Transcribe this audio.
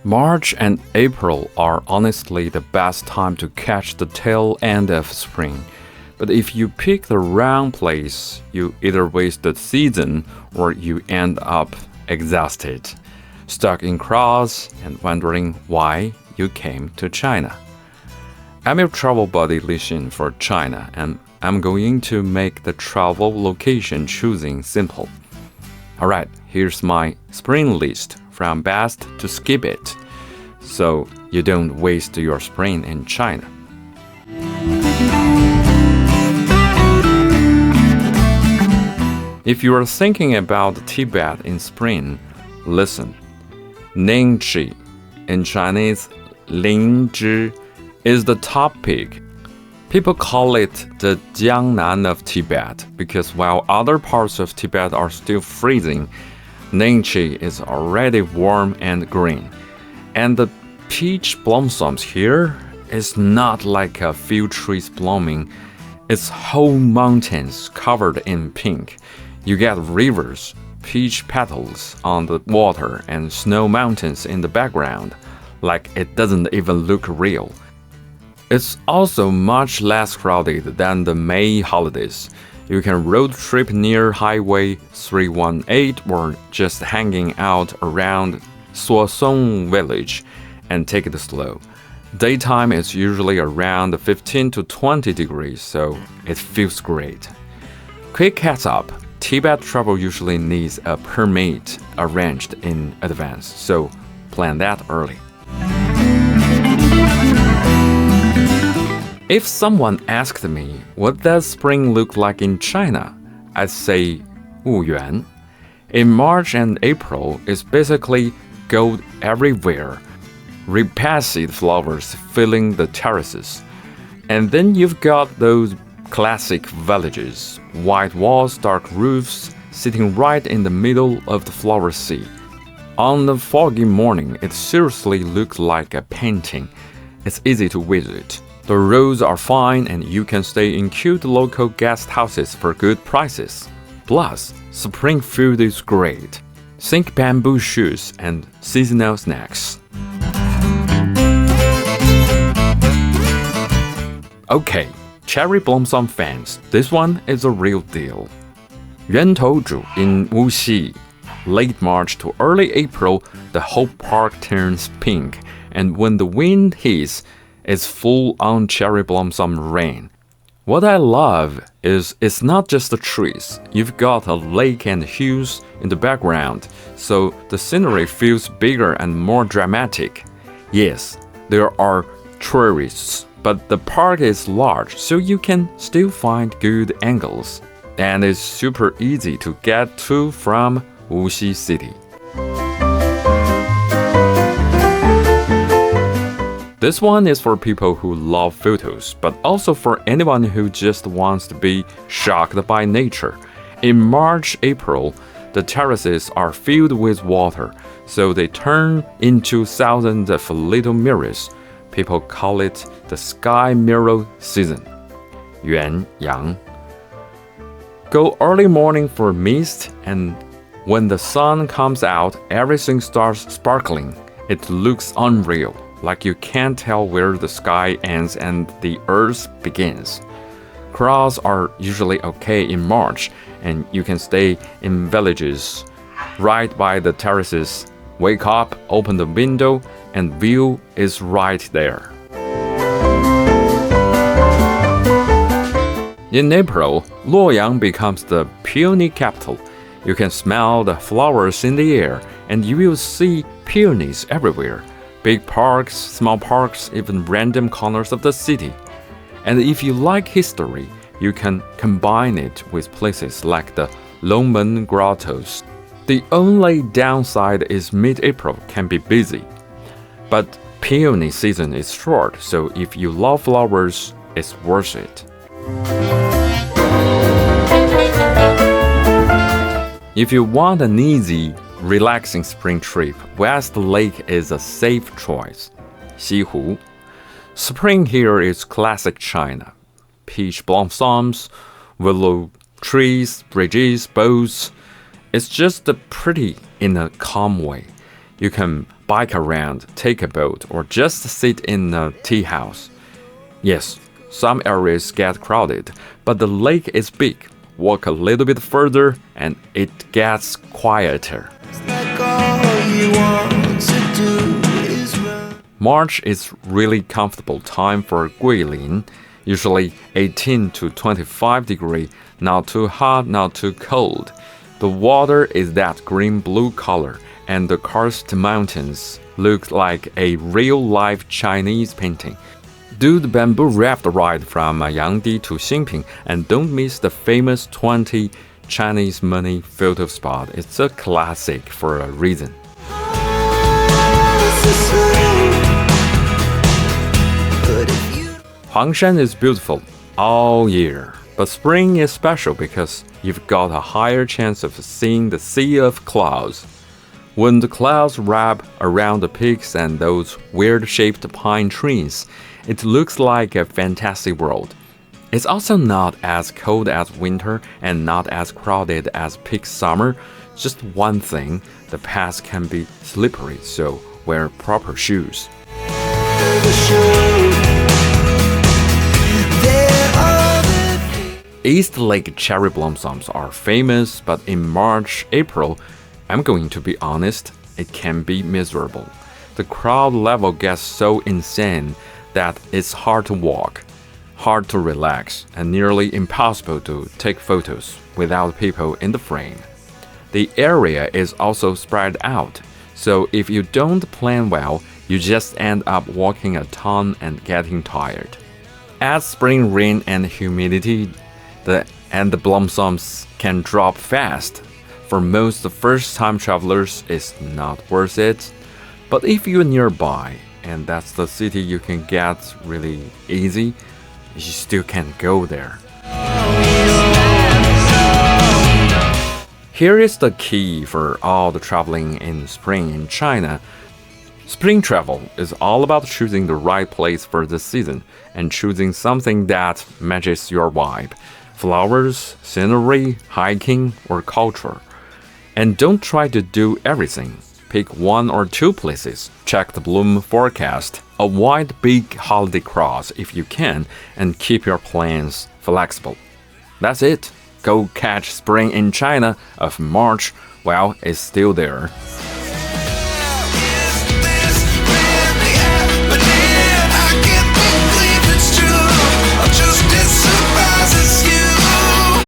March and April are honestly the best time to catch the tail end of spring. But if you pick the wrong place, you either waste the season or you end up exhausted, stuck in crowds and wondering why you came to China. I'm your travel buddy Lishin for China, and I'm going to make the travel location choosing simple. Alright, here's my spring list from best to skip it, so you don't waste your spring in China. If you are thinking about Tibet in spring, listen. Ningzhi, in Chinese, Lingzhi, is the top peak. People call it the Jiangnan of Tibet because while other parts of Tibet are still freezing, Ningzhi is already warm and green. And the peach blossoms here is not like a few trees blooming. It's whole mountains covered in pink. You get rivers, peach petals on the water, and snow mountains in the background, like it doesn't even look real. It's also much less crowded than the May holidays. You can road trip near Highway 318 or just hanging out around Suosong village and take it slow. Daytime is usually around 15 to 20 degrees, so it feels great. Quick heads up, Tibet travel usually needs a permit arranged in advance, so plan that early. If someone asked me, what does spring look like in China? I'd say, 物园. In March and April, it's basically gold everywhere, repacid flowers filling the terraces. And then you've got those classic villages, white walls, dark roofs, sitting right in the middle of the flower sea. On a foggy morning, it seriously looks like a painting. It's easy to visit. The roads are fine and you can stay in cute local guest houses for good prices. Plus, spring food is great. Think bamboo shoots and seasonal snacks. Okay, cherry blossom fans, this one is a real deal. 源头渚 in Wuxi. Late March to early April, the whole park turns pink, and when the wind hits, it's full-on cherry blossom rain. What I love is it's not just the trees. You've got a lake and hills in the background, so the scenery feels bigger and more dramatic. Yes, there are tourists, but the park is large, so you can still find good angles. And it's super easy to get to from Wuxi City. This one is for people who love photos, but also for anyone who just wants to be shocked by nature. In March, April, the terraces are filled with water, so they turn into thousands of little mirrors. People call it the sky mirror season. Yuan Yang. Go early morning for mist, and when the sun comes out, everything starts sparkling. It looks unreal, like you can't tell where the sky ends and the earth begins. Crowds are usually okay in March, and you can stay in villages right by the terraces. Wake up, open the window, and view is right there. In April, Luoyang becomes the peony capital. You can smell the flowers in the air, and you will see peonies everywhere. Big parks, small parks, even random corners of the city. And if you like history, you can combine it with places like the Longmen Grottos. The only downside is mid-April can be busy. But peony season is short, so if you love flowers, it's worth it. If you want an easy, relaxing spring trip, West Lake is a safe choice. Xihu. Spring here is classic China. Peach blossoms, willow trees, bridges, boats. It's just pretty in a calm way. You can bike around, take a boat, or just sit in a tea house. Yes, some areas get crowded, but the lake is big. Walk a little bit further and it gets quieter. March is really comfortable time for Guilin, usually 18 to 25 degrees, not too hot, not too cold. The water is that green-blue color, and the karst mountains look like a real-life Chinese painting. Do the bamboo raft ride from Yangdi to Xinping, and don't miss the famous 20 Chinese money photo spot. It's a classic for a reason. Huangshan is beautiful all year, but spring is special because you've got a higher chance of seeing the sea of clouds. When the clouds wrap around the peaks and those weird-shaped pine trees, it looks like a fantasy world. It's also not as cold as winter and not as crowded as peak summer. Just one thing, the paths can be slippery, so wear proper shoes. East Lake cherry blossoms are famous, but in March, April, I'm going to be honest, it can be miserable. The crowd level gets so insane that it's hard to walk, hard to relax, and nearly impossible to take photos without people in the frame. The area is also spread out, so if you don't plan well, you just end up walking a ton and getting tired. Add spring rain and humidity, the blossoms can drop fast. For most first-time travelers, it's not worth it. But if you're nearby, and that's the city you can get really easy, you still can go there. Here is the key for all the traveling in spring in China. Spring travel is all about choosing the right place for the season and choosing something that matches your vibe. Flowers, scenery, hiking, or culture. And don't try to do everything. Pick one or two places, check the bloom forecast, avoid big holiday crowds if you can, and keep your plans flexible. That's it. Go catch spring in China of March while it's still there.